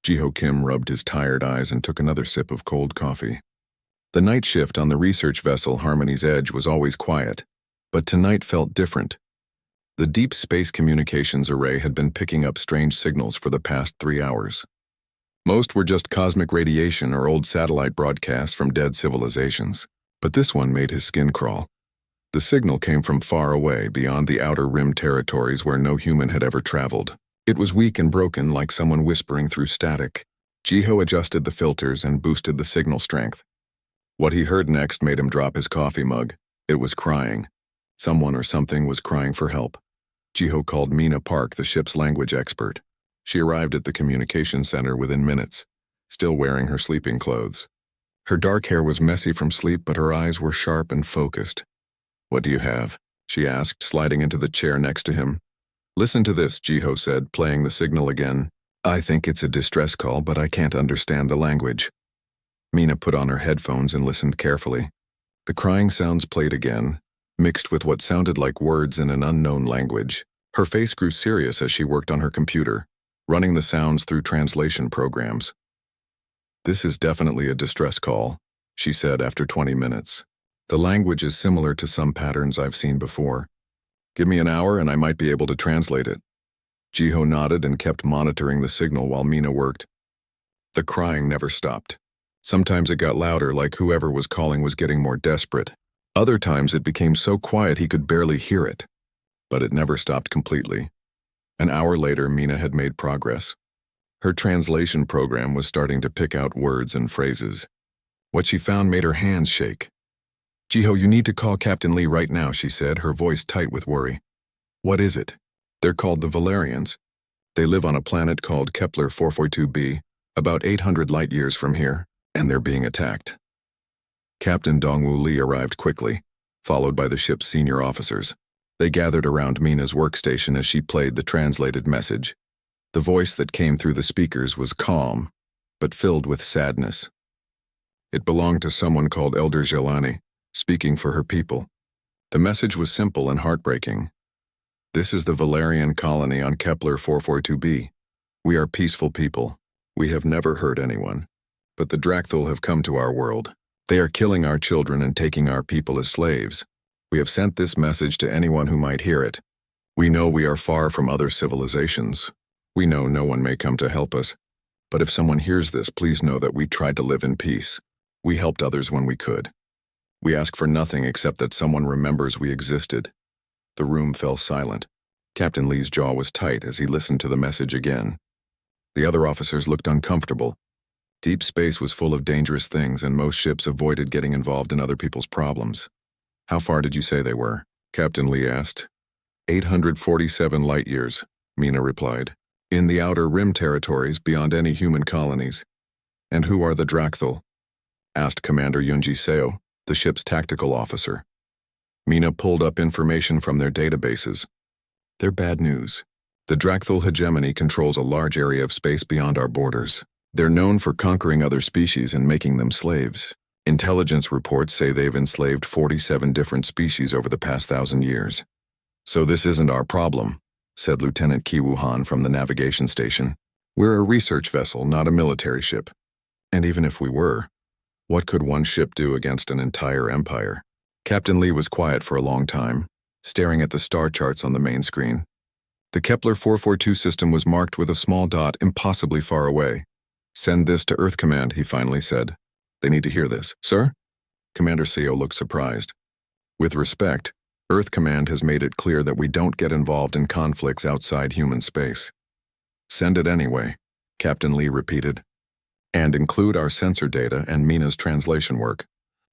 Jiho Kim rubbed his tired eyes and took another sip of cold coffee. The night shift on the research vessel Harmony's Edge was always quiet, but tonight felt different. The deep space communications array had been picking up strange signals for the past 3 hours. Most were just cosmic radiation or old satellite broadcasts from dead civilizations, but this one made his skin crawl. The signal came from far away, beyond the outer rim territories where no human had ever traveled. It was weak and broken, like someone whispering through static. Jiho adjusted the filters and boosted the signal strength. What he heard next made him drop his coffee mug. It was crying. Someone or something was crying for help. Jiho called Mina Park, the ship's language expert. She arrived at the communication center within minutes, still wearing her sleeping clothes. Her dark hair was messy from sleep, but her eyes were sharp and focused. "What do you have?" she asked, sliding into the chair next to him. "Listen to this," Jiho said, playing the signal again. "I think it's a distress call, but I can't understand the language." Mina put on her headphones and listened carefully. The crying sounds played again, mixed with what sounded like words in an unknown language. Her face grew serious as she worked on her computer, running the sounds through translation programs. "This is definitely a distress call," she said after 20 minutes. "The language is similar to some patterns I've seen before. Give me an hour and I might be able to translate it." Jiho nodded and kept monitoring the signal while Mina worked. The crying never stopped. Sometimes it got louder, like whoever was calling was getting more desperate. Other times it became so quiet he could barely hear it. But it never stopped completely. An hour later, Mina had made progress. Her translation program was starting to pick out words and phrases. What she found made her hands shake. "Jiho, you need to call Captain Lee right now," she said, her voice tight with worry. "What is it?" "They're called the Valerians. They live on a planet called Kepler 442b, about 800 light-years from here, and they're being attacked." Captain Dongwoo Lee arrived quickly, followed by the ship's senior officers. They gathered around Mina's workstation as she played the translated message. The voice that came through the speakers was calm, but filled with sadness. It belonged to someone called Elder Jelani, speaking for her people. The message was simple and heartbreaking. "This is the Valerian colony on Kepler 442b. We are peaceful people. We have never hurt anyone. But the Dracthul have come to our world. They are killing our children and taking our people as slaves. We have sent this message to anyone who might hear it. We know we are far from other civilizations. We know no one may come to help us. But if someone hears this, please know that we tried to live in peace. We helped others when we could. We ask for nothing except that someone remembers we existed." The room fell silent. Captain Lee's jaw was tight as he listened to the message again. The other officers looked uncomfortable. Deep space was full of dangerous things, and most ships avoided getting involved in other people's problems. "How far did you say they were?" Captain Lee asked. 847 light-years, Mina replied. "In the outer rim territories beyond any human colonies." "And who are the Dracthul?" asked Commander Yunji Seo, the ship's tactical officer. Mina pulled up information from their databases. "They're bad news. The Dracthul hegemony controls a large area of space beyond our borders. They're known for conquering other species and making them slaves. Intelligence reports say they've enslaved 47 different species over the past 1,000 years. So this isn't our problem," said Lieutenant Kiwoo Han from the navigation station. "We're a research vessel, not a military ship. And even if we were, what could one ship do against an entire empire?" Captain Lee was quiet for a long time, staring at the star charts on the main screen. The Kepler 442 system was marked with a small dot impossibly far away. "Send this to Earth Command," he finally said. "They need to hear this." "Sir?" Commander Seo looked surprised. "With respect, Earth Command has made it clear that we don't get involved in conflicts outside human space." "Send it anyway," Captain Lee repeated. "And include our sensor data and Mina's translation work.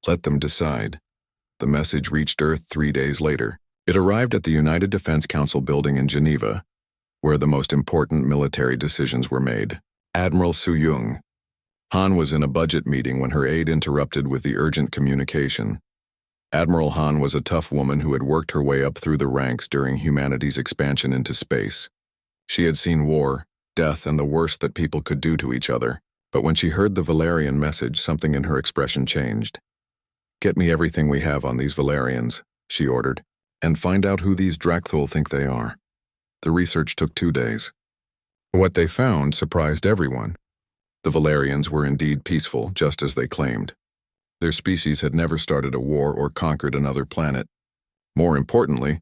Let them decide." The message reached Earth 3 days later. It arrived at the United Defense Council building in Geneva, where the most important military decisions were made. Admiral Su Yung. Han was in a budget meeting when her aide interrupted with the urgent communication. Admiral Han was a tough woman who had worked her way up through the ranks during humanity's expansion into space. She had seen war, death, and the worst that people could do to each other, but when she heard the Valerian message, something in her expression changed. "Get me everything we have on these Valerians," she ordered, "and find out who these Dracthul think they are." The research took 2 days. What they found surprised everyone. The Valerians were indeed peaceful, just as they claimed. Their species had never started a war or conquered another planet. More importantly,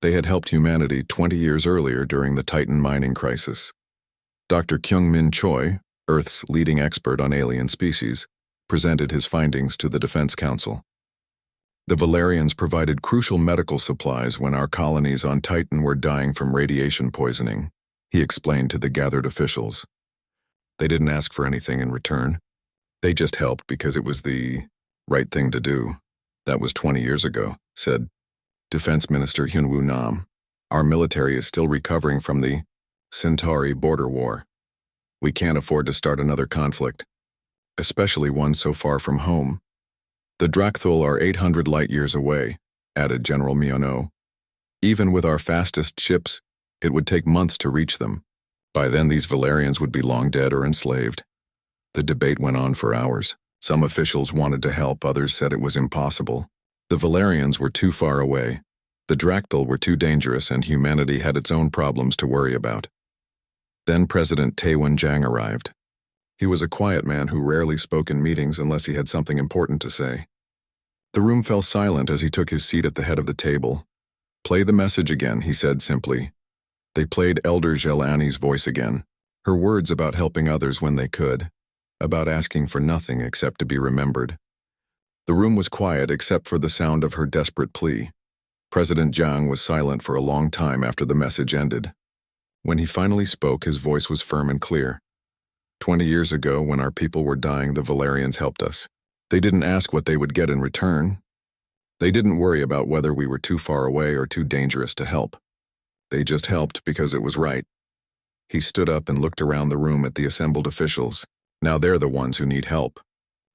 they had helped humanity 20 years earlier during the Titan mining crisis. Dr. Kyung-Min Choi, Earth's leading expert on alien species, presented his findings to the Defense Council. The Valerians provided crucial medical supplies when our colonies on Titan were dying from radiation poisoning, he explained to the gathered officials. They didn't ask for anything in return. They just helped because it was the right thing to do. That was 20 years ago, said Defense Minister Hyunwoo Nam. Our military is still recovering from the Centauri border war. We can't afford to start another conflict, especially one so far from home. The Drakthul are 800 light-years away, added General Miono. Even with our fastest ships, it would take months to reach them. By then these Valerians would be long dead or enslaved. The debate went on for hours. Some officials wanted to help, others said it was impossible. The Valerians were too far away. The Drakthul were too dangerous, and humanity had its own problems to worry about. Then President Tae-Wen-Jang arrived. He was a quiet man who rarely spoke in meetings unless he had something important to say. The room fell silent as he took his seat at the head of the table. "Play the message again," he said simply. They played Elder Jelani's voice again, her words about helping others when they could, about asking for nothing except to be remembered. The room was quiet except for the sound of her desperate plea. President Jiang was silent for a long time after the message ended. When he finally spoke, his voice was firm and clear. 20 years ago, when our people were dying, the Valerians helped us. They didn't ask what they would get in return. They didn't worry about whether we were too far away or too dangerous to help. They just helped because it was right. He stood up and looked around the room at the assembled officials. Now they're the ones who need help,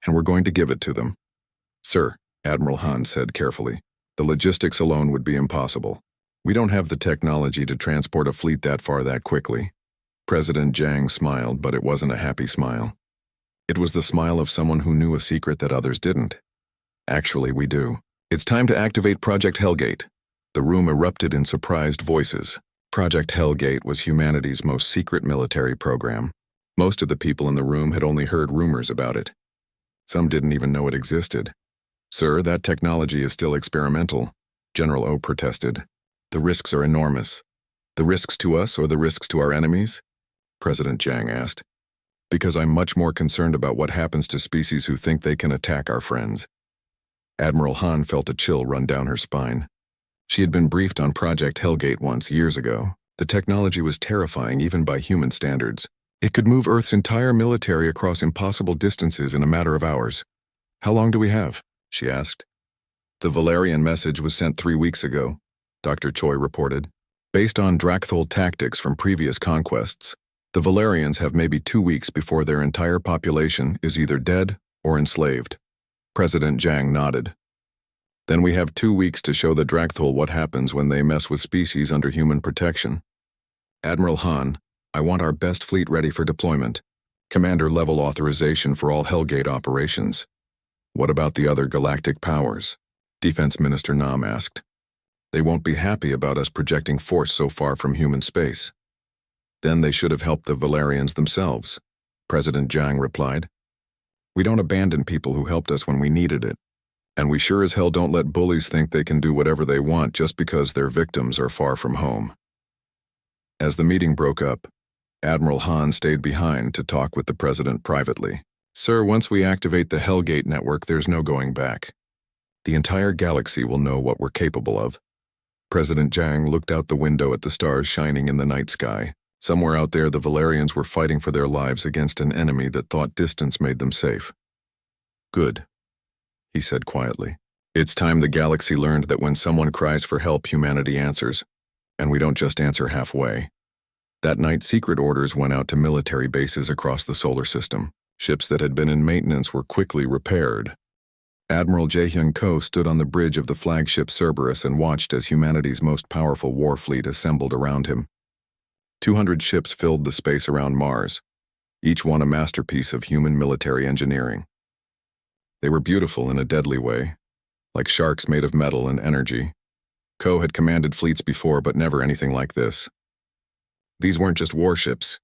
and we're going to give it to them. "Sir," Admiral Han said carefully, "the logistics alone would be impossible. We don't have the technology to transport a fleet that far that quickly." President Jiang smiled, but it wasn't a happy smile. It was the smile of someone who knew a secret that others didn't. "Actually, we do. It's time to activate Project Hellgate." The room erupted in surprised voices. Project Hellgate was humanity's most secret military program. Most of the people in the room had only heard rumors about it. Some didn't even know it existed. "Sir, that technology is still experimental," General O protested. "The risks are enormous." "The risks to us or the risks to our enemies?" President Jiang asked. "Because I'm much more concerned about what happens to species who think they can attack our friends." Admiral Han felt a chill run down her spine. She had been briefed on Project Hellgate once, years ago. The technology was terrifying even by human standards. It could move Earth's entire military across impossible distances in a matter of hours. "How long do we have?" she asked. "The Valerian message was sent 3 weeks ago," Dr. Choi reported. "Based on Drakthul tactics from previous conquests, the Valerians have maybe 2 weeks before their entire population is either dead or enslaved." President Jiang nodded. "Then we have 2 weeks to show the Drakthul what happens when they mess with species under human protection. Admiral Han, I want our best fleet ready for deployment. Commander-level authorization for all Hellgate operations." "What about the other galactic powers?" Defense Minister Nam asked. "They won't be happy about us projecting force so far from human space." "Then they should have helped the Valerians themselves," President Jiang replied. "We don't abandon people who helped us when we needed it. And we sure as hell don't let bullies think they can do whatever they want just because their victims are far from home." As the meeting broke up, Admiral Han stayed behind to talk with the president privately. "Sir, once we activate the Hellgate network, there's no going back. The entire galaxy will know what we're capable of." President Jiang looked out the window at the stars shining in the night sky. Somewhere out there, the Valerians were fighting for their lives against an enemy that thought distance made them safe. "Good," he said quietly. "It's time the galaxy learned that when someone cries for help, humanity answers. And we don't just answer halfway." That night, secret orders went out to military bases across the solar system. Ships that had been in maintenance were quickly repaired. Admiral Jae-hyun Ko stood on the bridge of the flagship Cerberus and watched as humanity's most powerful war fleet assembled around him. 200 ships filled the space around Mars, each one a masterpiece of human military engineering. They were beautiful in a deadly way, like sharks made of metal and energy. Ko had commanded fleets before, but never anything like this. These weren't just warships.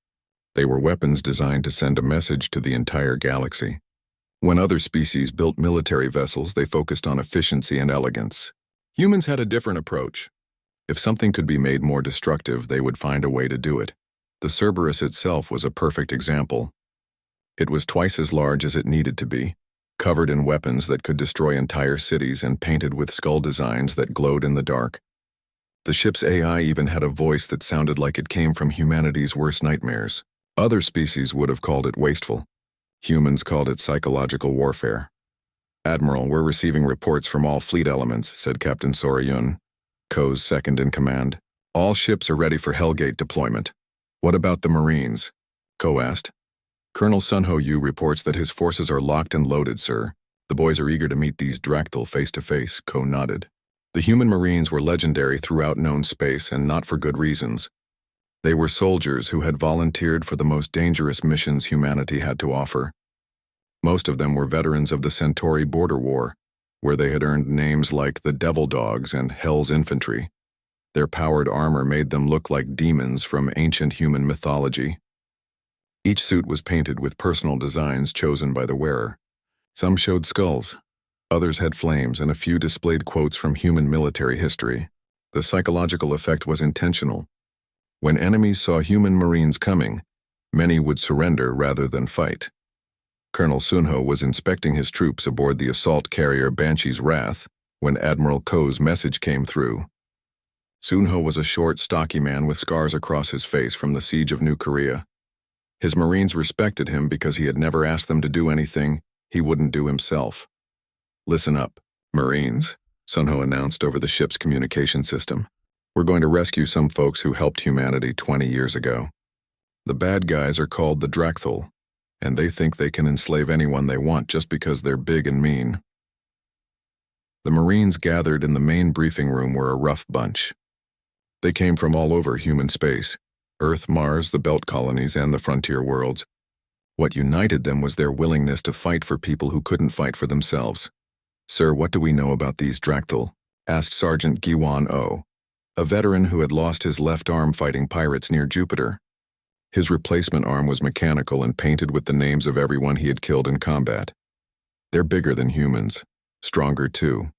They were weapons designed to send a message to the entire galaxy. When other species built military vessels, they focused on efficiency and elegance. Humans had a different approach. If something could be made more destructive, they would find a way to do it. The Cerberus itself was a perfect example. It was twice as large as it needed to be, covered in weapons that could destroy entire cities and painted with skull designs that glowed in the dark. The ship's AI even had a voice that sounded like it came from humanity's worst nightmares. Other species would have called it wasteful. Humans called it psychological warfare. "Admiral, we're receiving reports from all fleet elements," said Captain Sorayun, Ko's second in command. "All ships are ready for Hellgate deployment." "What about the Marines?" Ko asked. "Colonel Sunho Yu reports that his forces are locked and loaded, sir. The boys are eager to meet these Dractyl face to face," Ko nodded. The human Marines were legendary throughout known space, and not for good reasons. They were soldiers who had volunteered for the most dangerous missions humanity had to offer. Most of them were veterans of the Centauri border war, where they had earned names like the Devil Dogs and Hell's Infantry. Their powered armor made them look like demons from ancient human mythology. Each suit was painted with personal designs chosen by the wearer. Some showed skulls, others had flames, and a few displayed quotes from human military history. The psychological effect was intentional. When enemies saw human Marines coming, many would surrender rather than fight. Colonel Sunho was inspecting his troops aboard the assault carrier Banshee's Wrath when Admiral Ko's message came through. Sunho was a short, stocky man with scars across his face from the siege of New Korea. His Marines respected him because he had never asked them to do anything he wouldn't do himself. "Listen up, Marines," Sunho announced over the ship's communication system. "We're going to rescue some folks who helped humanity 20 years ago. The bad guys are called the Dractyl, and they think they can enslave anyone they want just because they're big and mean." The Marines gathered in the main briefing room were a rough bunch. They came from all over human space, Earth, Mars, the Belt Colonies, and the frontier worlds. What united them was their willingness to fight for people who couldn't fight for themselves. "Sir, what do we know about these Dractyl?" asked Sergeant Giwan O, a veteran who had lost his left arm fighting pirates near Jupiter. His replacement arm was mechanical and painted with the names of everyone he had killed in combat. "They're bigger than humans, stronger too.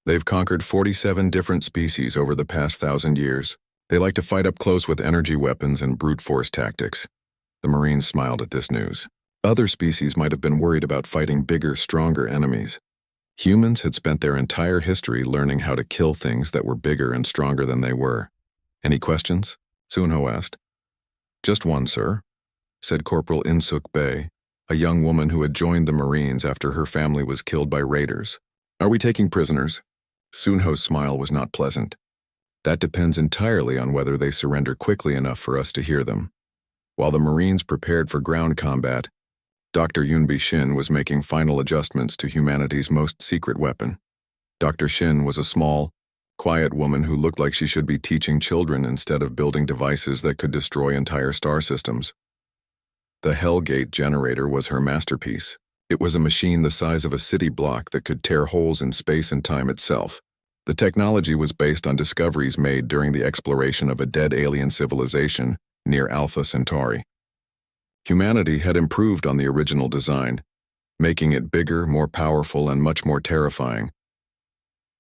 They've conquered 47 different species over the past 1,000 years. They like to fight up close with energy weapons and brute force tactics." The Marines smiled at this news. Other species might have been worried about fighting bigger, stronger enemies. Humans had spent their entire history learning how to kill things that were bigger and stronger than they were. "Any questions?" Sunho asked. "Just one, sir," said Corporal Insuk Bey, a young woman who had joined the Marines after her family was killed by raiders. "Are we taking prisoners?" Sunho's smile was not pleasant. "That depends entirely on whether they surrender quickly enough for us to hear them." While the Marines prepared for ground combat, Dr. Yunbi Shin was making final adjustments to humanity's most secret weapon. Dr. Shin was a small, quiet woman who looked like she should be teaching children instead of building devices that could destroy entire star systems. The Hellgate generator was her masterpiece. It was a machine the size of a city block that could tear holes in space and time itself. The technology was based on discoveries made during the exploration of a dead alien civilization near Alpha Centauri. Humanity had improved on the original design, making it bigger, more powerful, and much more terrifying.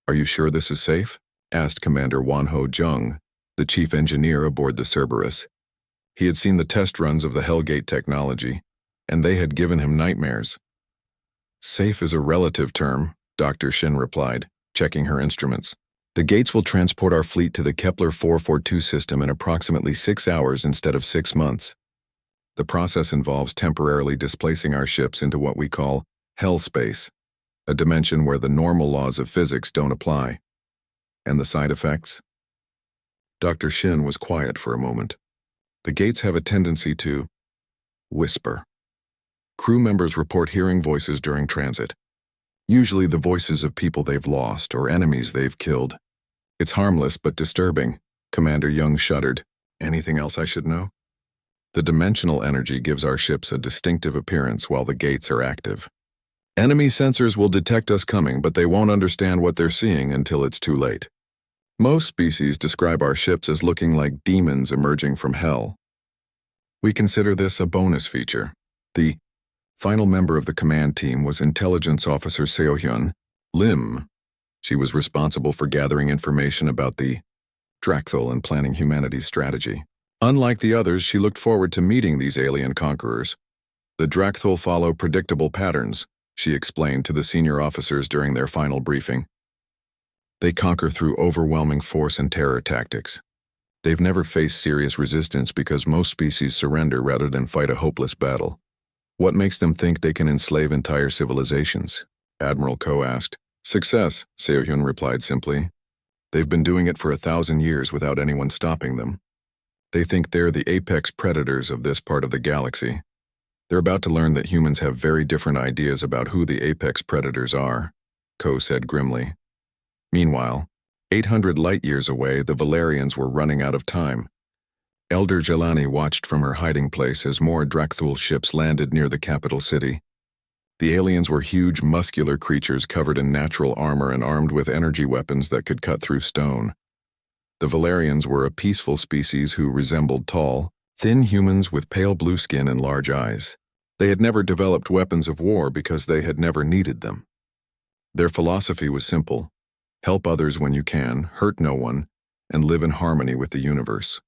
"Are you sure this is safe?" asked Commander Wanho Jung, the chief engineer aboard the Cerberus. He had seen the test runs of the Hellgate technology, and they had given him nightmares. "Safe is a relative term," Dr. Shin replied, checking her instruments. "The gates will transport our fleet to the Kepler 442 system in approximately 6 hours instead of 6 months. The process involves temporarily displacing our ships into what we call hell space, a dimension where the normal laws of physics don't apply." "And the side effects?" Dr. Shin was quiet for a moment. "The gates have a tendency to whisper. Crew members report hearing voices during transit. Usually the voices of people they've lost or enemies they've killed. It's harmless but disturbing." Commander Young shuddered. "Anything else I should know?" "The dimensional energy gives our ships a distinctive appearance while the gates are active. Enemy sensors will detect us coming, but they won't understand what they're seeing until it's too late. Most species describe our ships as looking like demons emerging from hell." We consider this a bonus feature. The final member of the command team was Intelligence Officer Seo-hyun Lim. She was responsible for gathering information about the Drakthul and planning humanity's strategy. Unlike the others, she looked forward to meeting these alien conquerors. The Drakthul follow predictable patterns, she explained to the senior officers during their final briefing. They conquer through overwhelming force and terror tactics. They've never faced serious resistance because most species surrender rather than fight a hopeless battle. What makes them think they can enslave entire civilizations? Admiral Ko asked. Success, Seo-hyun replied simply. They've been doing it for 1,000 years without anyone stopping them. They think they're the apex predators of this part of the galaxy. They're about to learn that humans have very different ideas about who the apex predators are, Ko said grimly. Meanwhile, 800 light-years away, the Valerians were running out of time. Elder Jelani watched from her hiding place as more Drakthul ships landed near the capital city. The aliens were huge, muscular creatures covered in natural armor and armed with energy weapons that could cut through stone. The Valerians were a peaceful species who resembled tall, thin humans with pale blue skin and large eyes. They had never developed weapons of war because they had never needed them. Their philosophy was simple: help others when you can, hurt no one, and live in harmony with the universe.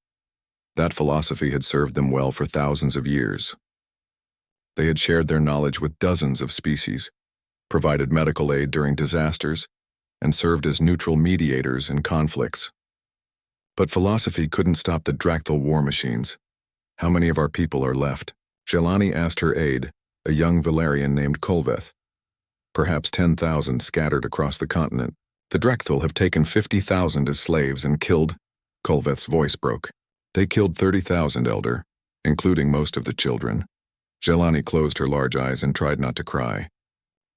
That philosophy had served them well for thousands of years. They had shared their knowledge with dozens of species, provided medical aid during disasters, and served as neutral mediators in conflicts. But philosophy couldn't stop the Drakthul war machines. How many of our people are left? Jelani asked her aide, a young Valerian named Kolveth. Perhaps 10,000 scattered across the continent. The Drakthul have taken 50,000 as slaves and killed. Kolveth's voice broke. They killed 30,000, Elder, including most of the children. Jelani closed her large eyes and tried not to cry.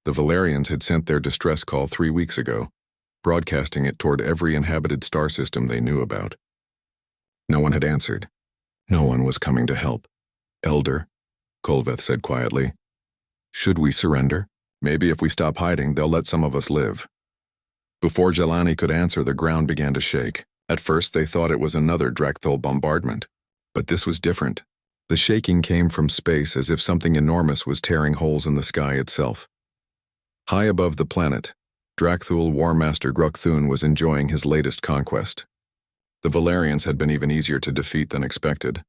The Valerians had sent their distress call 3 weeks ago, broadcasting it toward every inhabited star system they knew about. No one had answered. No one was coming to help. Elder, Kolveth said quietly, should we surrender? Maybe if we stop hiding, they'll let some of us live. Before Jelani could answer, the ground began to shake. At first, they thought it was another Drakthul bombardment. But this was different. The shaking came from space as if something enormous was tearing holes in the sky itself. High above the planet, Drakthul War Master Gruk-Thun was enjoying his latest conquest. The Valerians had been even easier to defeat than expected.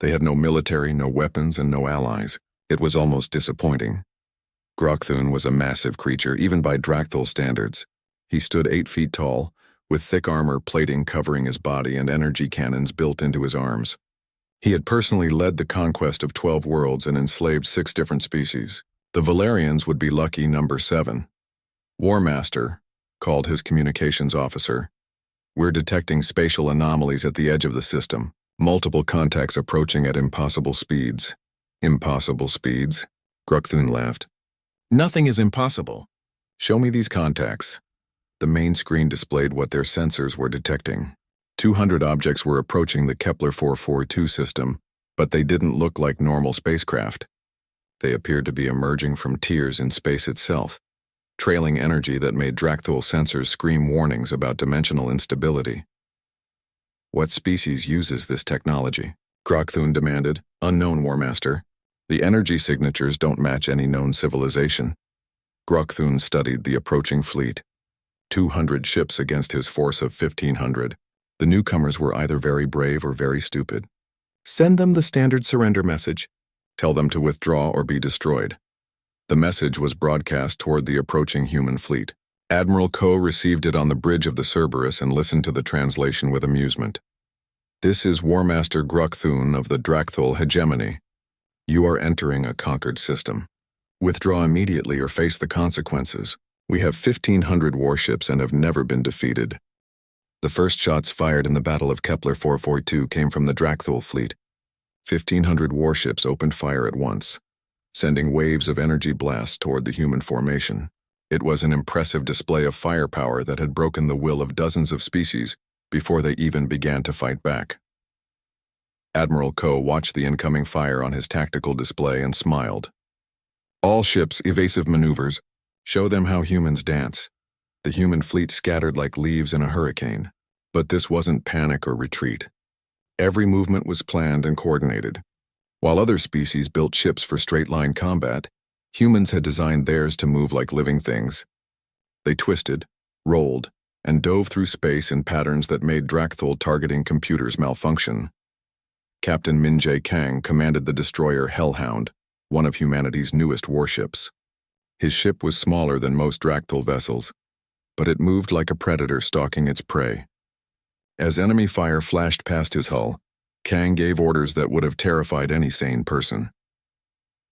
They had no military, no weapons, and no allies. It was almost disappointing. Gruk-Thun was a massive creature, even by Drakthul standards. He stood 8 feet tall, with thick armor plating covering his body and energy cannons built into his arms. He had personally led the conquest of 12 worlds and enslaved 6 different species. The Valerians would be lucky number 7. War Master called his communications officer. We're detecting spatial anomalies at the edge of the system. Multiple contacts approaching at impossible speeds. Impossible speeds? Gruk-Thun laughed. Nothing is impossible. Show me these contacts. The main screen displayed what their sensors were detecting. 200 objects were approaching the Kepler 442 system, but they didn't look like normal spacecraft. They appeared to be emerging from tiers in space itself, trailing energy that made Drakthul sensors scream warnings about dimensional instability. What species uses this technology? Gruk-Thun demanded. Unknown, War Master. The energy signatures don't match any known civilization. Gruk-Thun studied the approaching fleet. 200 ships against his force of 1,500. The newcomers were either very brave or very stupid. Send them the standard surrender message. Tell them to withdraw or be destroyed. The message was broadcast toward the approaching human fleet. Admiral Ko received it on the bridge of the Cerberus and listened to the translation with amusement. This is War Master Gruk-Thun of the Drakthul hegemony. You are entering a conquered system. Withdraw immediately or face the consequences. We have 1,500 warships and have never been defeated. The first shots fired in the Battle of Kepler 442 came from the Drakthul fleet. 1,500 warships opened fire at once, sending waves of energy blasts toward the human formation. It was an impressive display of firepower that had broken the will of dozens of species before they even began to fight back. Admiral Ko watched the incoming fire on his tactical display and smiled. All ships, evasive maneuvers. Show them how humans dance. The human fleet scattered like leaves in a hurricane. But this wasn't panic or retreat. Every movement was planned and coordinated. While other species built ships for straight-line combat, humans had designed theirs to move like living things. They twisted, rolled, and dove through space in patterns that made Drakthul targeting computers malfunction. Captain Min-jae Kang commanded the destroyer Hellhound, one of humanity's newest warships. His ship was smaller than most Drakthul vessels, but it moved like a predator stalking its prey. As enemy fire flashed past his hull, Kang gave orders that would have terrified any sane person.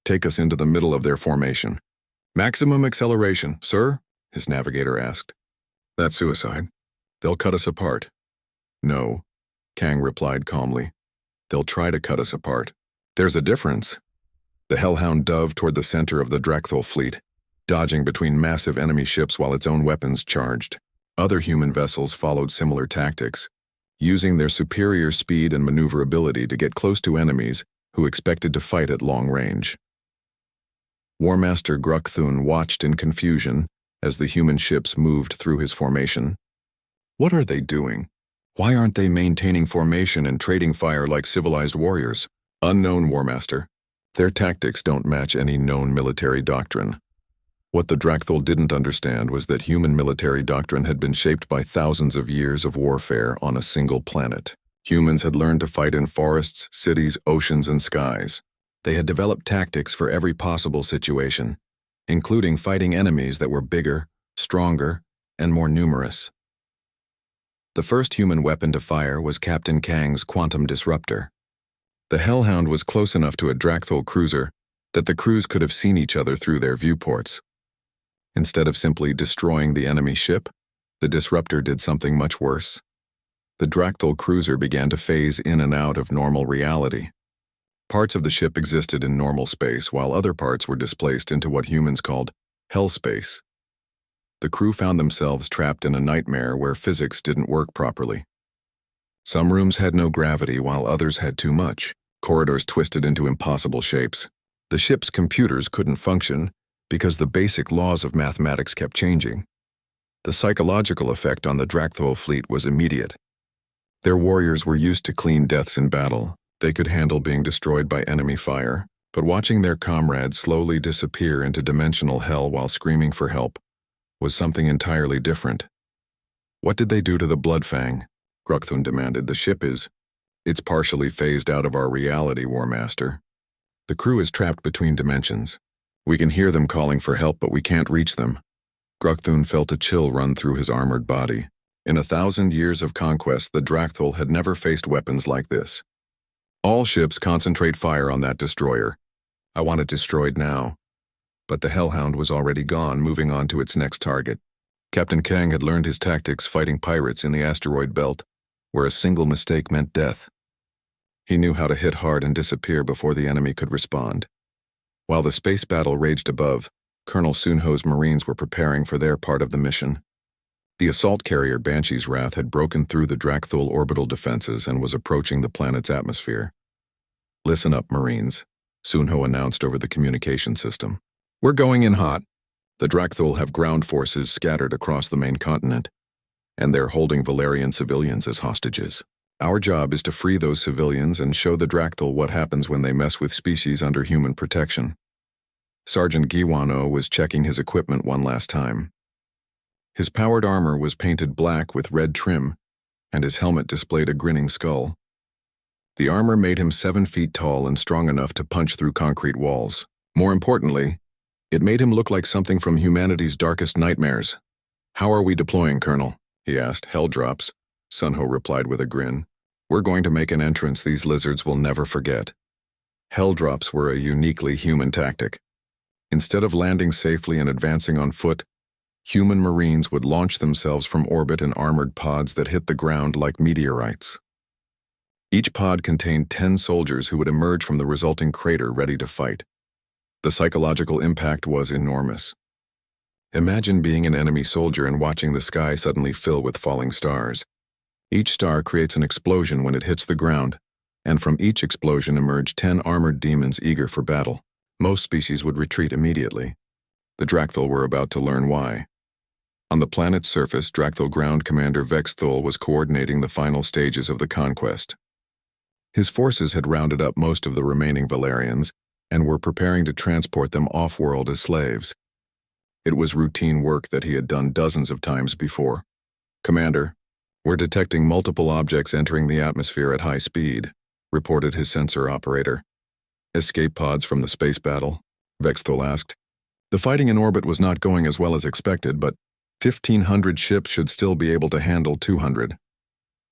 "Take us into the middle of their formation." "Maximum acceleration, sir?" his navigator asked. "That's suicide. They'll cut us apart." "No," Kang replied calmly. "They'll try to cut us apart. There's a difference." The Hellhound dove toward the center of the Drakthul fleet, dodging between massive enemy ships while its own weapons charged. Other human vessels followed similar tactics, using their superior speed and maneuverability to get close to enemies who expected to fight at long range. War Master Grukthun watched in confusion as the human ships moved through his formation. What are they doing? Why aren't they maintaining formation and trading fire like civilized warriors? Unknown, War Master. Their tactics don't match any known military doctrine. What the Drakthul didn't understand was that human military doctrine had been shaped by thousands of years of warfare on a single planet. Humans had learned to fight in forests, cities, oceans, and skies. They had developed tactics for every possible situation, including fighting enemies that were bigger, stronger, and more numerous. The first human weapon to fire was Captain Kang's quantum disruptor. The Hellhound was close enough to a Drakthul cruiser that the crews could have seen each other through their viewports. Instead of simply destroying the enemy ship, the disruptor did something much worse. The Drakthul cruiser began to phase in and out of normal reality. Parts of the ship existed in normal space, while other parts were displaced into what humans called hell space. The crew found themselves trapped in a nightmare where physics didn't work properly. Some rooms had no gravity, while others had too much. Corridors twisted into impossible shapes. The ship's computers couldn't function because the basic laws of mathematics kept changing. The psychological effect on the Drakthul fleet was immediate. Their warriors were used to clean deaths in battle. They could handle being destroyed by enemy fire, but watching their comrades slowly disappear into dimensional hell while screaming for help was something entirely different. "What did they do to the Bloodfang?" Grukthun demanded. It's partially phased out of our reality, War Master. The crew is trapped between dimensions. We can hear them calling for help, but we can't reach them." Grukthun felt a chill run through his armored body. In 1,000 years of conquest, the Drakthul had never faced weapons like this. "All ships concentrate fire on that destroyer. I want it destroyed now." But the Hellhound was already gone, moving on to its next target. Captain Kang had learned his tactics fighting pirates in the asteroid belt, where a single mistake meant death. He knew how to hit hard and disappear before the enemy could respond. While the space battle raged above, Colonel Sunho's Marines were preparing for their part of the mission. The assault carrier Banshee's Wrath had broken through the Drakthul orbital defenses and was approaching the planet's atmosphere. "Listen up, Marines," Sunho announced over the communication system. "We're going in hot. The Drakthul have ground forces scattered across the main continent, and they're holding Valerian civilians as hostages. Our job is to free those civilians and show the Drakthul what happens when they mess with species under human protection." Sergeant Giwano was checking his equipment one last time. His powered armor was painted black with red trim, and his helmet displayed a grinning skull. The armor made him 7 feet tall and strong enough to punch through concrete walls. More importantly, it made him look like something from humanity's darkest nightmares. "How are we deploying, Colonel?" he asked. "Hell drops," Sunho replied with a grin. "We're going to make an entrance these lizards will never forget." Hell drops were a uniquely human tactic. Instead of landing safely and advancing on foot, human Marines would launch themselves from orbit in armored pods that hit the ground like meteorites. Each pod contained 10 soldiers who would emerge from the resulting crater ready to fight. The psychological impact was enormous. Imagine being an enemy soldier and watching the sky suddenly fill with falling stars. Each star creates an explosion when it hits the ground, and from each explosion emerge 10 armored demons eager for battle. Most species would retreat immediately. The Drakthul were about to learn why. On the planet's surface, Drakthul Ground Commander Vexthul was coordinating the final stages of the conquest. His forces had rounded up most of the remaining Valerians and were preparing to transport them off-world as slaves. It was routine work that he had done dozens of times before. "Commander, we're detecting multiple objects entering the atmosphere at high speed," reported his sensor operator. "Escape pods from the space battle?" Vexthul asked. The fighting in orbit was not going as well as expected, but 1,500 ships should still be able to handle 200.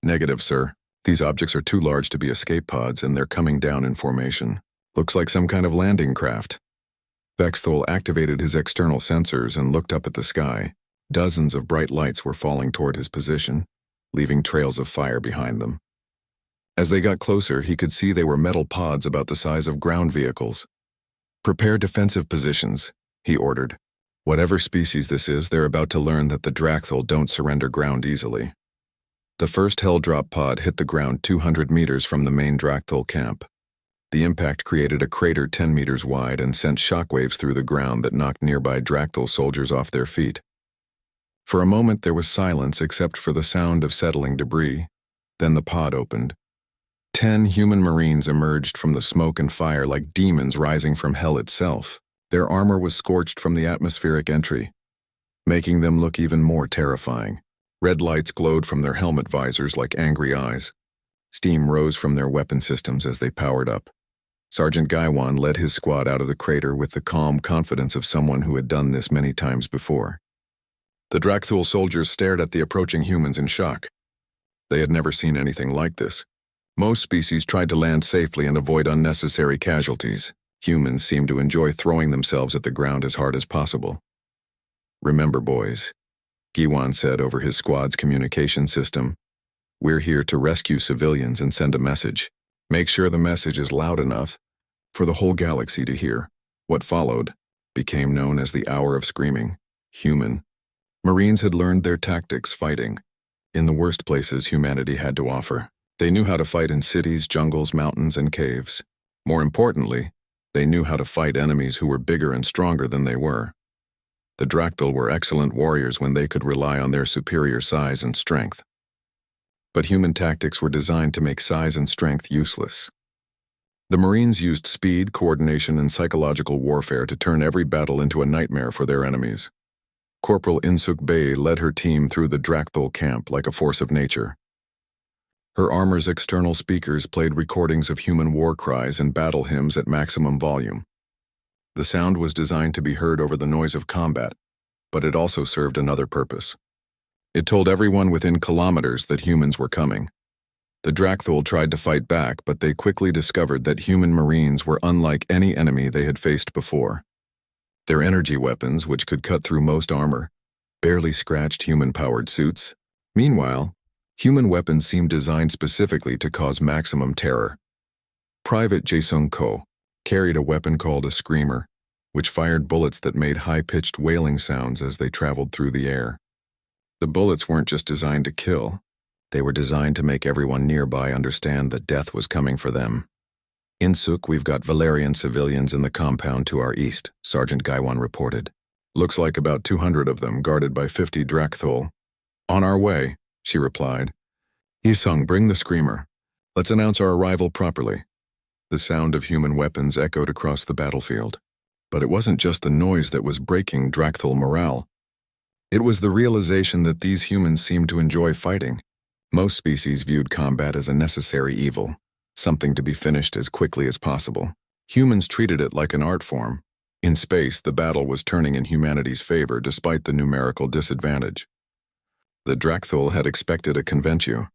"Negative, sir. These objects are too large to be escape pods, and they're coming down in formation. Looks like some kind of landing craft." Vexthul activated his external sensors and looked up at the sky. Dozens of bright lights were falling toward his position, leaving trails of fire behind them. As they got closer, he could see they were metal pods about the size of ground vehicles. "Prepare defensive positions," he ordered. "Whatever species this is, they're about to learn that the Dracthul don't surrender ground easily." The first Hell Drop pod hit the ground 200 meters from the main Dracthul camp. The impact created a crater 10 meters wide and sent shockwaves through the ground that knocked nearby Dracthul soldiers off their feet. For a moment there was silence except for the sound of settling debris. Then the pod opened. 10 human Marines emerged from the smoke and fire like demons rising from hell itself. Their armor was scorched from the atmospheric entry, making them look even more terrifying. Red lights glowed from their helmet visors like angry eyes. Steam rose from their weapon systems as they powered up. Sergeant Gaiwan led his squad out of the crater with the calm confidence of someone who had done this many times before. The Dracthul soldiers stared at the approaching humans in shock. They had never seen anything like this. Most species tried to land safely and avoid unnecessary casualties. Humans seemed to enjoy throwing themselves at the ground as hard as possible. "Remember, boys," Gaiwan said over his squad's communication system, "we're here to rescue civilians and send a message. Make sure the message is loud enough for the whole galaxy to hear." What followed became known as the Hour of Screaming. Human Marines had learned their tactics fighting in the worst places humanity had to offer. They knew how to fight in cities, jungles, mountains, and caves. More importantly, they knew how to fight enemies who were bigger and stronger than they were. The Dracthul were excellent warriors when they could rely on their superior size and strength. But human tactics were designed to make size and strength useless. The Marines used speed, coordination, and psychological warfare to turn every battle into a nightmare for their enemies. Corporal Insuk Bey led her team through the Dracthul camp like a force of nature. Her armor's external speakers played recordings of human war cries and battle hymns at maximum volume. The sound was designed to be heard over the noise of combat, but it also served another purpose. It told everyone within kilometers that humans were coming. The Dracthul tried to fight back, but they quickly discovered that human Marines were unlike any enemy they had faced before. Their energy weapons, which could cut through most armor, barely scratched human-powered suits. Meanwhile, human weapons seemed designed specifically to cause maximum terror. Private Jae-sung Ko carried a weapon called a screamer, which fired bullets that made high-pitched wailing sounds as they traveled through the air. The bullets weren't just designed to kill, they were designed to make everyone nearby understand that death was coming for them. "Insuk, we've got Valerian civilians in the compound to our east," Sergeant Gaiwan reported. "Looks like about 200 of them, guarded by 50 Dracthul." "On our way," she replied. "Isung, bring the screamer. Let's announce our arrival properly." The sound of human weapons echoed across the battlefield. But it wasn't just the noise that was breaking Dracthul morale. It was the realization that these humans seemed to enjoy fighting. Most species viewed combat as a necessary evil, something to be finished as quickly as possible. Humans treated it like an art form. In space, the battle was turning in humanity's favor despite the numerical disadvantage. The Dracthul had expected a conventu.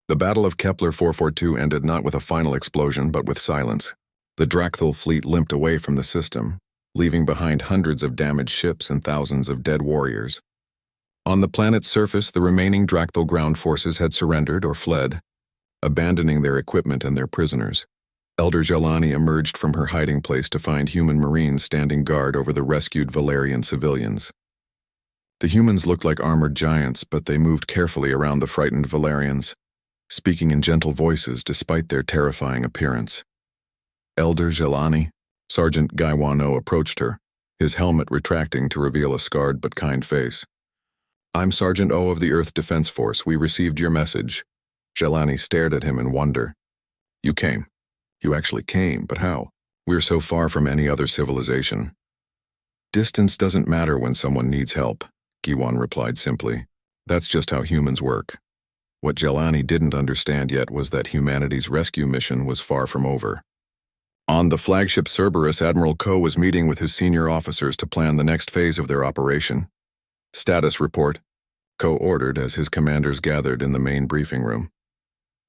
The Battle of Kepler 442 ended not with a final explosion but with silence. The Dracthul fleet limped away from the system, leaving behind hundreds of damaged ships and thousands of dead warriors. On the planet's surface, the remaining Dracthul ground forces had surrendered or fled, abandoning their equipment and their prisoners. Elder Jelani emerged from her hiding place to find human Marines standing guard over the rescued Valerian civilians. The humans looked like armored giants, but they moved carefully around the frightened Valerians, speaking in gentle voices despite their terrifying appearance. "Elder Jelani?" Sergeant Gaiwano approached her, his helmet retracting to reveal a scarred but kind face. "I'm Sergeant O of the Earth Defense Force. We received your message." Jelani stared at him in wonder. You came. You actually came, but how? We're so far from any other civilization. Distance doesn't matter when someone needs help, Giwan replied simply. That's just how humans work. What Jelani didn't understand yet was that humanity's rescue mission was far from over. On the flagship Cerberus, Admiral Ko was meeting with his senior officers to plan the next phase of their operation. Status report, Ko ordered as his commanders gathered in the main briefing room.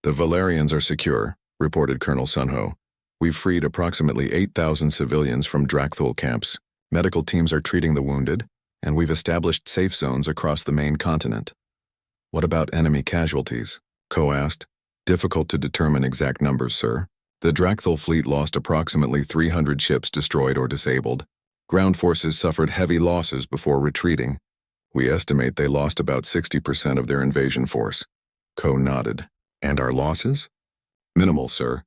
The Valerians are secure, reported Colonel Sunho. We've freed approximately 8,000 civilians from Drakthul camps. Medical teams are treating the wounded, and we've established safe zones across the main continent. What about enemy casualties? Ko asked. Difficult to determine exact numbers, sir. The Drakthul fleet lost approximately 300 ships destroyed or disabled. Ground forces suffered heavy losses before retreating. We estimate they lost about 60% of their invasion force. Ko nodded. And our losses? Minimal, sir.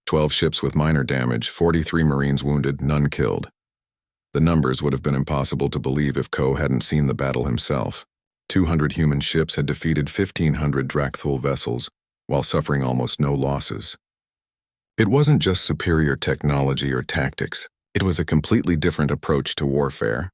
12 ships with minor damage, 43 Marines wounded, none killed. The numbers would have been impossible to believe if Ko hadn't seen the battle himself. 200 human ships had defeated 1,500 Drakthul vessels, while suffering almost no losses. It wasn't just superior technology or tactics. It was a completely different approach to warfare.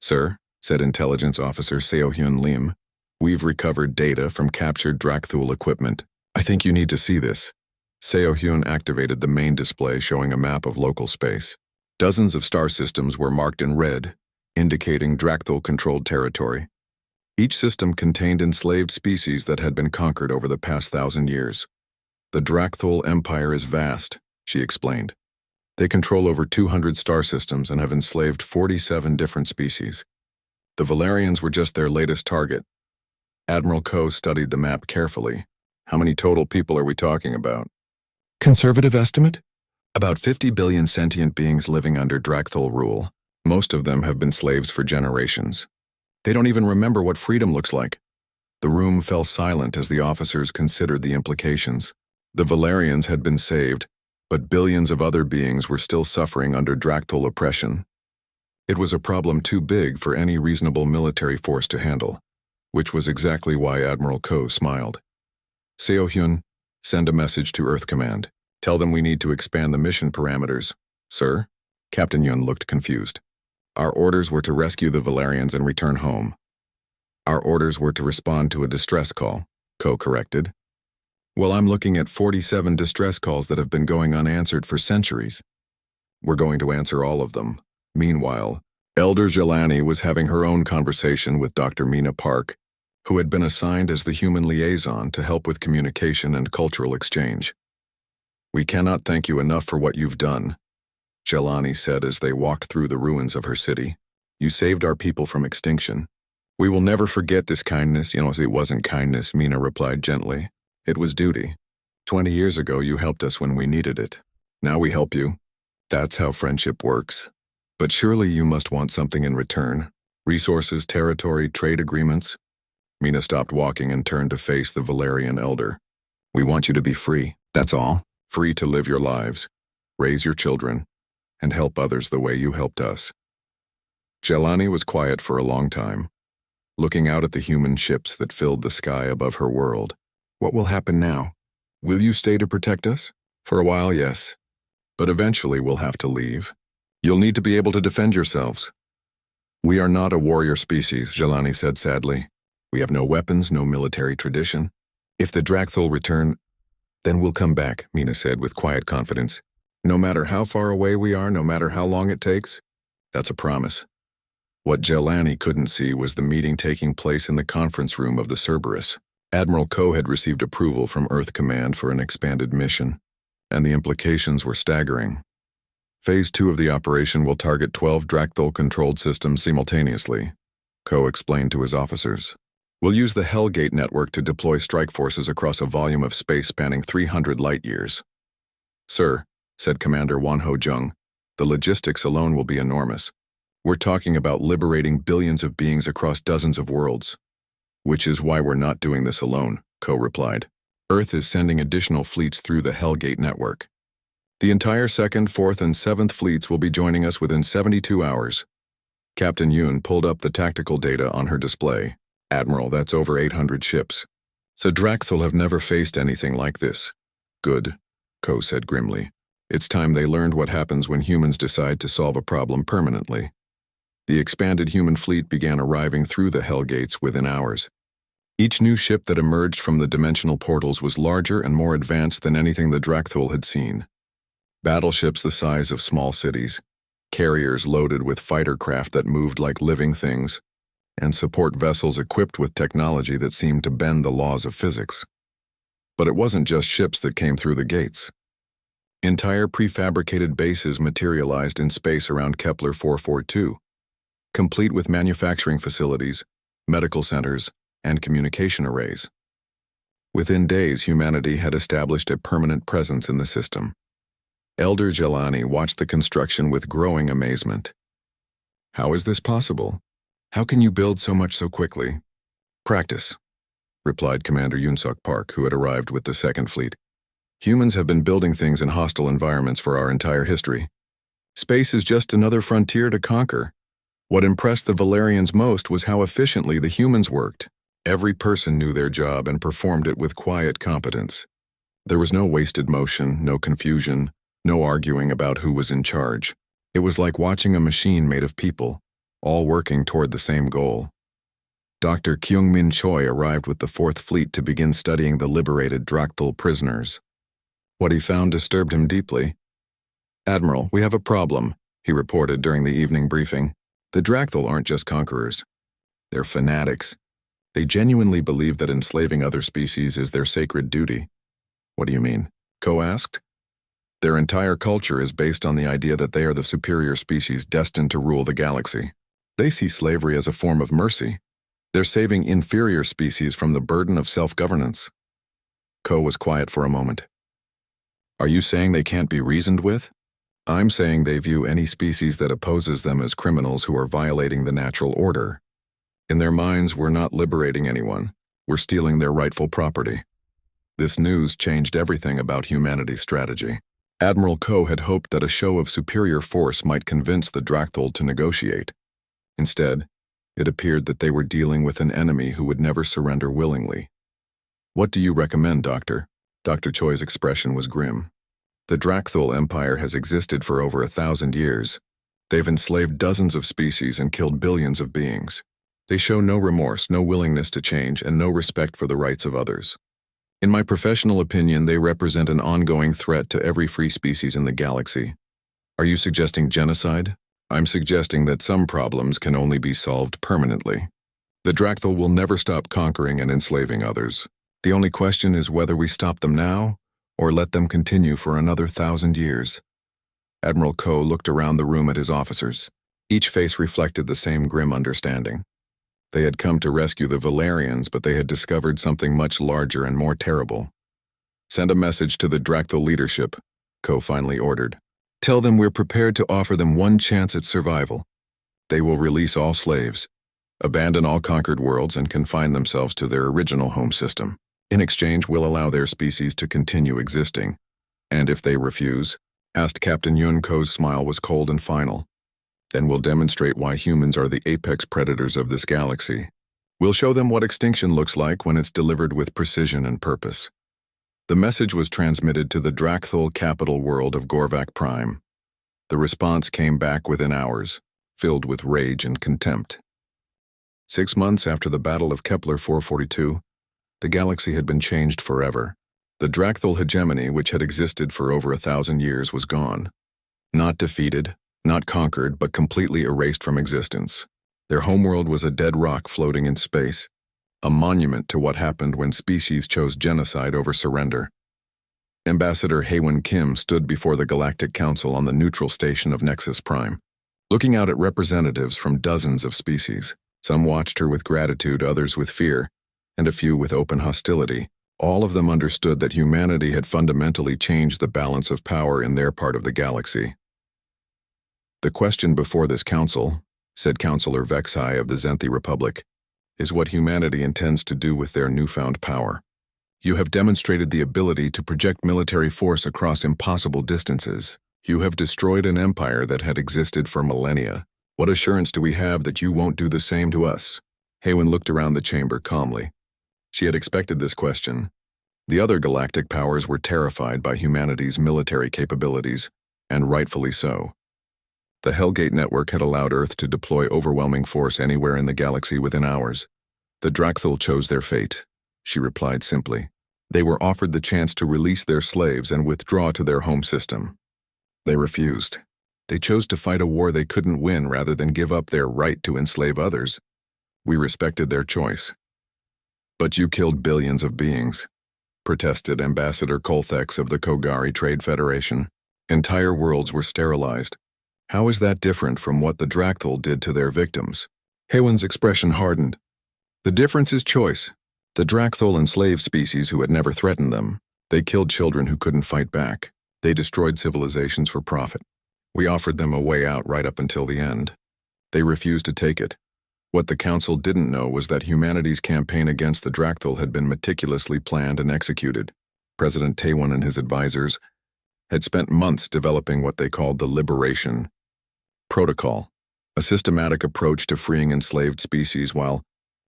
Sir, said Intelligence Officer Seo-hyun Lim, we've recovered data from captured Drakthul equipment. I think you need to see this. Seo-hyun activated the main display showing a map of local space. Dozens of star systems were marked in red, indicating Drakthul-controlled territory. Each system contained enslaved species that had been conquered over the past 1,000 years. The Drakthul Empire is vast, she explained. They control over 200 star systems and have enslaved 47 different species. The Valerians were just their latest target. Admiral Ko studied the map carefully. How many total people are we talking about? Conservative estimate? About 50 billion sentient beings living under Drakthul rule. Most of them have been slaves for generations. They don't even remember what freedom looks like. The room fell silent as the officers considered the implications. The Valerians had been saved, but billions of other beings were still suffering under Drakthul oppression. It was a problem too big for any reasonable military force to handle, which was exactly why Admiral Ko smiled. Seo-hyun, send a message to Earth Command. Tell them we need to expand the mission parameters. Sir? Captain Yun looked confused. Our orders were to rescue the Valerians and return home. Our orders were to respond to a distress call, Ko corrected. Well, I'm looking at 47 distress calls that have been going unanswered for centuries. We're going to answer all of them. Meanwhile, Elder Jelani was having her own conversation with Dr. Mina Park, who had been assigned as the human liaison to help with communication and cultural exchange. We cannot thank you enough for what you've done, Jelani said as they walked through the ruins of her city. You saved our people from extinction. We will never forget this kindness. It wasn't kindness, Mina replied gently. It was duty. 20 years ago, you helped us when we needed it. Now we help you. That's how friendship works. But surely you must want something in return. Resources, territory, trade agreements. Mina stopped walking and turned to face the Valerian elder. We want you to be free, that's all. Free to live your lives, raise your children, and help others the way you helped us. Jelani was quiet for a long time, looking out at the human ships that filled the sky above her world. What will happen now? Will you stay to protect us? For a while, yes. But eventually we'll have to leave. You'll need to be able to defend yourselves. We are not a warrior species, Jelani said sadly. We have no weapons, no military tradition. If the Drakthul return, then we'll come back, Mina said with quiet confidence. No matter how far away we are, no matter how long it takes, that's a promise. What Jelani couldn't see was the meeting taking place in the conference room of the Cerberus. Admiral Ko had received approval from Earth Command for an expanded mission, and the implications were staggering. Phase 2 of the operation will target 12 Drakthul-controlled systems simultaneously, Ko explained to his officers. We'll use the Hellgate network to deploy strike forces across a volume of space spanning 300 light-years. Sir, said Commander Won-ho Jung, the logistics alone will be enormous. We're talking about liberating billions of beings across dozens of worlds. Which is why we're not doing this alone, Ko replied. Earth is sending additional fleets through the Hellgate network. The entire 2nd, 4th, and 7th fleets will be joining us within 72 hours. Captain Yoon pulled up the tactical data on her display. Admiral, that's over 800 ships. The Drakthul have never faced anything like this. Good. Ko said grimly. It's time they learned what happens when humans decide to solve a problem permanently. The expanded human fleet began arriving through the Hellgates within hours. Each new ship that emerged from the dimensional portals was larger and more advanced than anything the Drakthul had seen. Battleships the size of small cities, carriers loaded with fighter craft that moved like living things, and support vessels equipped with technology that seemed to bend the laws of physics. But it wasn't just ships that came through the gates. Entire prefabricated bases materialized in space around Kepler 442, complete with manufacturing facilities, medical centers, and communication arrays. Within days, humanity had established a permanent presence in the system. Elder Jelani watched the construction with growing amazement. How is this possible? How can you build so much so quickly? Practice, replied Commander Yunsuk Park, who had arrived with the Second Fleet. Humans have been building things in hostile environments for our entire history. Space is just another frontier to conquer. What impressed the Valerians most was how efficiently the humans worked. Every person knew their job and performed it with quiet competence. There was no wasted motion, no confusion, no arguing about who was in charge. It was like watching a machine made of people, all working toward the same goal. Dr. Kyungmin Choi arrived with the Fourth Fleet to begin studying the liberated Drakthul prisoners. What he found disturbed him deeply. "Admiral, we have a problem," he reported during the evening briefing. "The Drakthul aren't just conquerors. They're fanatics. They genuinely believe that enslaving other species is their sacred duty." "What do you mean?" Ko asked. "Their entire culture is based on the idea that they are the superior species destined to rule the galaxy. They see slavery as a form of mercy. They're saving inferior species from the burden of self-governance." Ko was quiet for a moment. "Are you saying they can't be reasoned with?" "I'm saying they view any species that opposes them as criminals who are violating the natural order. In their minds, we're not liberating anyone. We're stealing their rightful property." This news changed everything about humanity's strategy. Admiral Ko had hoped that a show of superior force might convince the Drakthul to negotiate. Instead, it appeared that they were dealing with an enemy who would never surrender willingly. "What do you recommend, Doctor?" Dr. Choi's expression was grim. "The Drakthul Empire has existed for over 1,000 years. They've enslaved dozens of species and killed billions of beings. They show no remorse, no willingness to change, and no respect for the rights of others. In my professional opinion, they represent an ongoing threat to every free species in the galaxy. Are you suggesting genocide?" "I'm suggesting that some problems can only be solved permanently. The Drakthul will never stop conquering and enslaving others. The only question is whether we stop them now or let them continue for another 1,000 years. Admiral Ko looked around the room at his officers. Each face reflected the same grim understanding. They had come to rescue the Valerians, but they had discovered something much larger and more terrible. "Send a message to the Drakthul leadership," Ko finally ordered. "Tell them we're prepared to offer them one chance at survival. They will release all slaves, abandon all conquered worlds, and confine themselves to their original home system. In exchange, we'll allow their species to continue existing. And if they refuse," asked Captain Yun Ko's smile was cold and final, "then we'll demonstrate why humans are the apex predators of this galaxy. We'll show them what extinction looks like when it's delivered with precision and purpose." The message was transmitted to the Drakthul capital world of Gorvak Prime. The response came back within hours, filled with rage and contempt. 6 months after the Battle of Kepler 442, the galaxy had been changed forever. The Drakthul hegemony, which had existed for over 1,000 years, was gone. Not defeated, not conquered, but completely erased from existence. Their homeworld was a dead rock floating in space, a monument to what happened when species chose genocide over surrender. Ambassador Haewon Kim stood before the Galactic Council on the neutral station of Nexus Prime, looking out at representatives from dozens of species. Some watched her with gratitude, others with fear, and a few with open hostility. All of them understood that humanity had fundamentally changed the balance of power in their part of the galaxy. "The question before this council," said Councillor Vexai of the Zenthi Republic, "is what humanity intends to do with their newfound power. You have demonstrated the ability to project military force across impossible distances. You have destroyed an empire that had existed for millennia. What assurance do we have that you won't do the same to us?" Haewon looked around the chamber calmly. She had expected this question. The other galactic powers were terrified by humanity's military capabilities, and rightfully so. The Hellgate network had allowed Earth to deploy overwhelming force anywhere in the galaxy within hours. The Drakthul chose their fate, she replied simply. They were offered the chance to release their slaves and withdraw to their home system. They refused. They chose to fight a war they couldn't win rather than give up their right to enslave others. We respected their choice. But you killed billions of beings, protested Ambassador Colthex of the Kogari Trade Federation. Entire worlds were sterilized. How is that different from what the Drakthul did to their victims? Hewen's expression hardened. The difference is choice. The Drakthul enslaved species who had never threatened them. They killed children who couldn't fight back. They destroyed civilizations for profit. We offered them a way out right up until the end. They refused to take it. What the Council didn't know was that humanity's campaign against the Drakthul had been meticulously planned and executed. President Taewon and his advisors had spent months developing what they called the Liberation Protocol, a systematic approach to freeing enslaved species while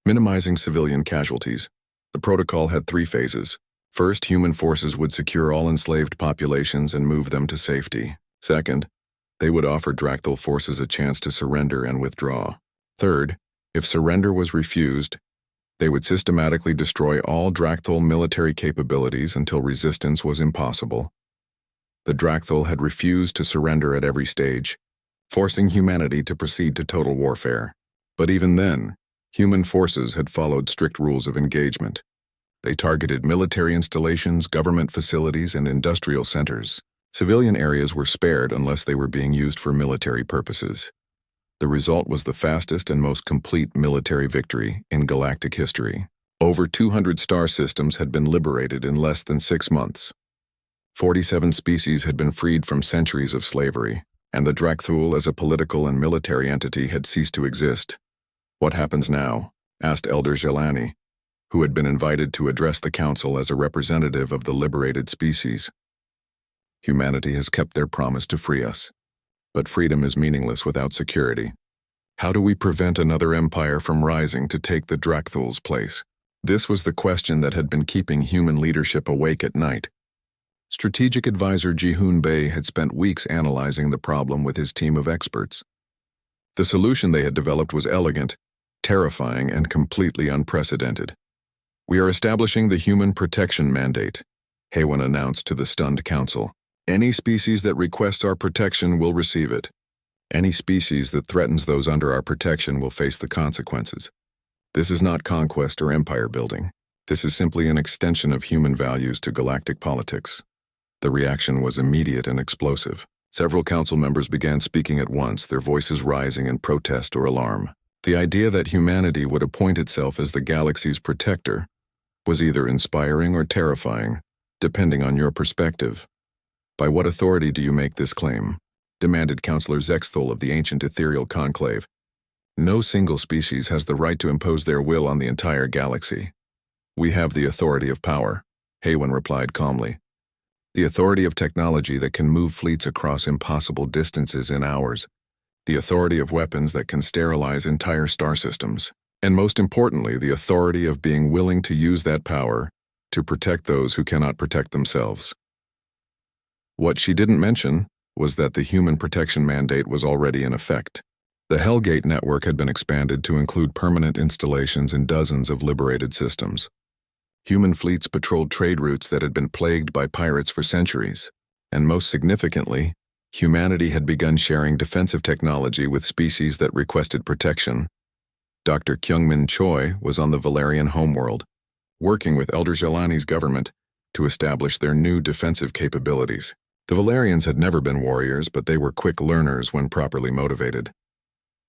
minimizing civilian casualties. The protocol had 3 phases. First, human forces would secure all enslaved populations and move them to safety. Second, they would offer Drakthul forces a chance to surrender and withdraw. Third, if surrender was refused, they would systematically destroy all Drakthul military capabilities until resistance was impossible. The Drakthul had refused to surrender at every stage, forcing humanity to proceed to total warfare. But even then, human forces had followed strict rules of engagement. They targeted military installations, government facilities, and industrial centers. Civilian areas were spared unless they were being used for military purposes. The result was the fastest and most complete military victory in galactic history. Over 200 star systems had been liberated in less than 6 months. 47 species had been freed from centuries of slavery, and the Drakthul as a political and military entity had ceased to exist. What happens now? Asked Elder Jelani, who had been invited to address the Council as a representative of the liberated species. Humanity has kept their promise to free us. But freedom is meaningless without security. How do we prevent another empire from rising to take the Drakthul's place? This was the question that had been keeping human leadership awake at night. Strategic advisor Ji-hoon Bae had spent weeks analyzing the problem with his team of experts. The solution they had developed was elegant, terrifying, and completely unprecedented. We are establishing the Human Protection Mandate, Haewon announced to the stunned council. Any species that requests our protection will receive it. Any species that threatens those under our protection will face the consequences. This is not conquest or empire building. This is simply an extension of human values to galactic politics. The reaction was immediate and explosive. Several council members began speaking at once, their voices rising in protest or alarm. The idea that humanity would appoint itself as the galaxy's protector was either inspiring or terrifying, depending on your perspective. By what authority do you make this claim? Demanded Councillor Zexthul of the ancient ethereal conclave. No single species has the right to impose their will on the entire galaxy. We have the authority of power, Haewon replied calmly. The authority of technology that can move fleets across impossible distances in hours. The authority of weapons that can sterilize entire star systems. And most importantly, the authority of being willing to use that power to protect those who cannot protect themselves. What she didn't mention was that the Human Protection Mandate was already in effect. The Hellgate network had been expanded to include permanent installations in dozens of liberated systems. Human fleets patrolled trade routes that had been plagued by pirates for centuries. And most significantly, humanity had begun sharing defensive technology with species that requested protection. Dr. Kyungmin Choi was on the Valerian homeworld, working with Elder Jelani's government to establish their new defensive capabilities. The Valerians had never been warriors, but they were quick learners when properly motivated.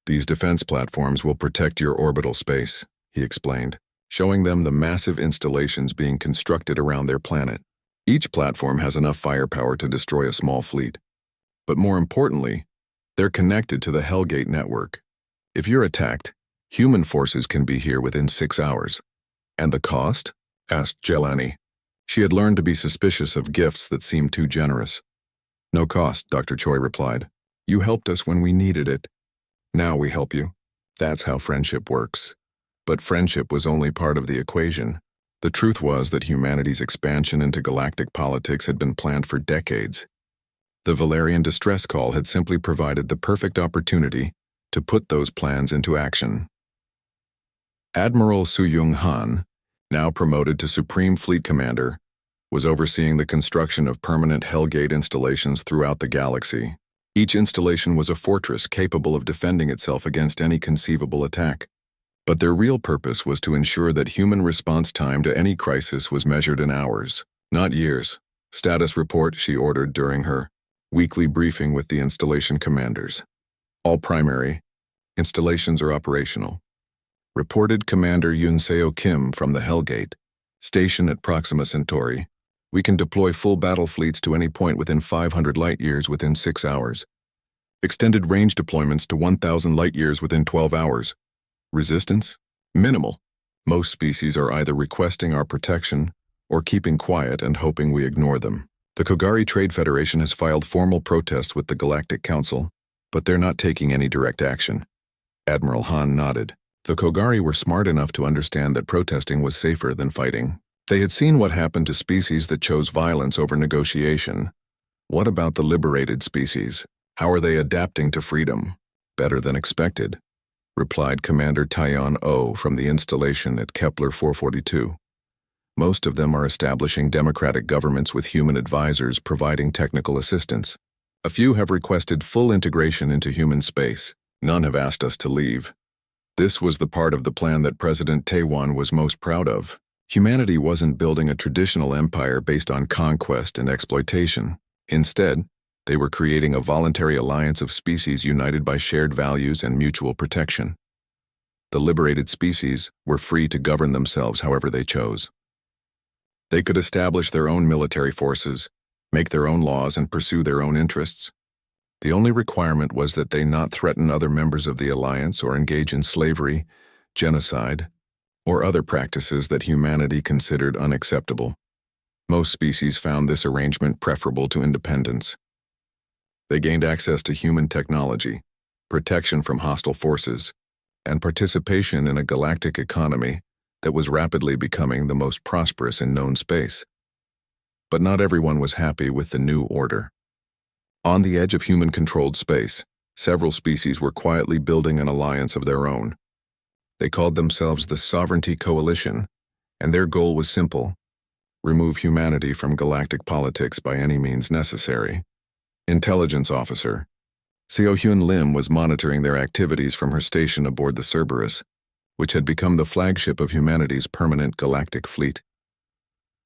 These defense platforms will protect your orbital space, he explained, showing them the massive installations being constructed around their planet. Each platform has enough firepower to destroy a small fleet. But more importantly, they're connected to the Hellgate network. If you're attacked, human forces can be here within 6 hours. And the cost? Asked Jelani. She had learned to be suspicious of gifts that seemed too generous. No cost, Dr. Choi replied. You helped us when we needed it. Now we help you. That's how friendship works. But friendship was only part of the equation. The truth was that humanity's expansion into galactic politics had been planned for decades. The Valerian distress call had simply provided the perfect opportunity to put those plans into action. Admiral Su-Yung Han, now promoted to Supreme Fleet Commander, was overseeing the construction of permanent Hellgate installations throughout the galaxy. Each installation was a fortress capable of defending itself against any conceivable attack. But their real purpose was to ensure that human response time to any crisis was measured in hours, not years. Status report, she ordered during her weekly briefing with the installation commanders. All primary installations are operational. Reported Commander Yunseo Kim from the Hellgate, station at Proxima Centauri. We can deploy full battle fleets to any point within 500 light-years within 6 hours. Extended range deployments to 1,000 light-years within 12 hours. Resistance? Minimal. Most species are either requesting our protection or keeping quiet and hoping we ignore them. The Kogari Trade Federation has filed formal protests with the Galactic Council, but they're not taking any direct action. Admiral Han nodded. The Kogari were smart enough to understand that protesting was safer than fighting. They had seen what happened to species that chose violence over negotiation. What about the liberated species? How are they adapting to freedom? Better than expected, replied Commander Tyon O from the installation at Kepler 442. Most of them are establishing democratic governments with human advisors providing technical assistance. A few have requested full integration into human space. None have asked us to leave. This was the part of the plan that President Taewon was most proud of. Humanity wasn't building a traditional empire based on conquest and exploitation. Instead, they were creating a voluntary alliance of species united by shared values and mutual protection. The liberated species were free to govern themselves however they chose. They could establish their own military forces, make their own laws, and pursue their own interests. The only requirement was that they not threaten other members of the alliance or engage in slavery, genocide, or other practices that humanity considered unacceptable. Most species found this arrangement preferable to independence. They gained access to human technology, protection from hostile forces, and participation in a galactic economy that was rapidly becoming the most prosperous in known space. But not everyone was happy with the new order. On the edge of human-controlled space, several species were quietly building an alliance of their own. They called themselves the Sovereignty Coalition, and their goal was simple: remove humanity from galactic politics by any means necessary. Intelligence Officer Seo-Hyun Lim was monitoring their activities from her station aboard the Cerberus, which had become the flagship of humanity's permanent galactic fleet.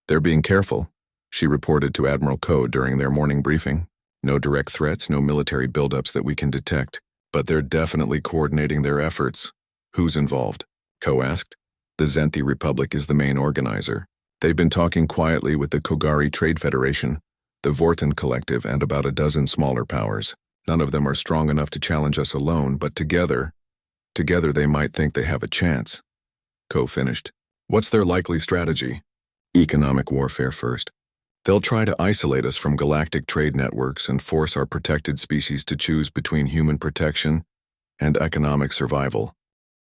"They're being careful," she reported to Admiral Ko during their morning briefing. "No direct threats, no military buildups that we can detect, but they're definitely coordinating their efforts." "Who's involved?" Ko asked. "The Zenthi Republic is the main organizer. They've been talking quietly with the Kogari Trade Federation, the Vorten Collective, and about a dozen smaller powers. None of them are strong enough to challenge us alone, but together they might think they have a chance." Ko finished. "What's their likely strategy?" "Economic warfare first. They'll try to isolate us from galactic trade networks and force our protected species to choose between human protection and economic survival.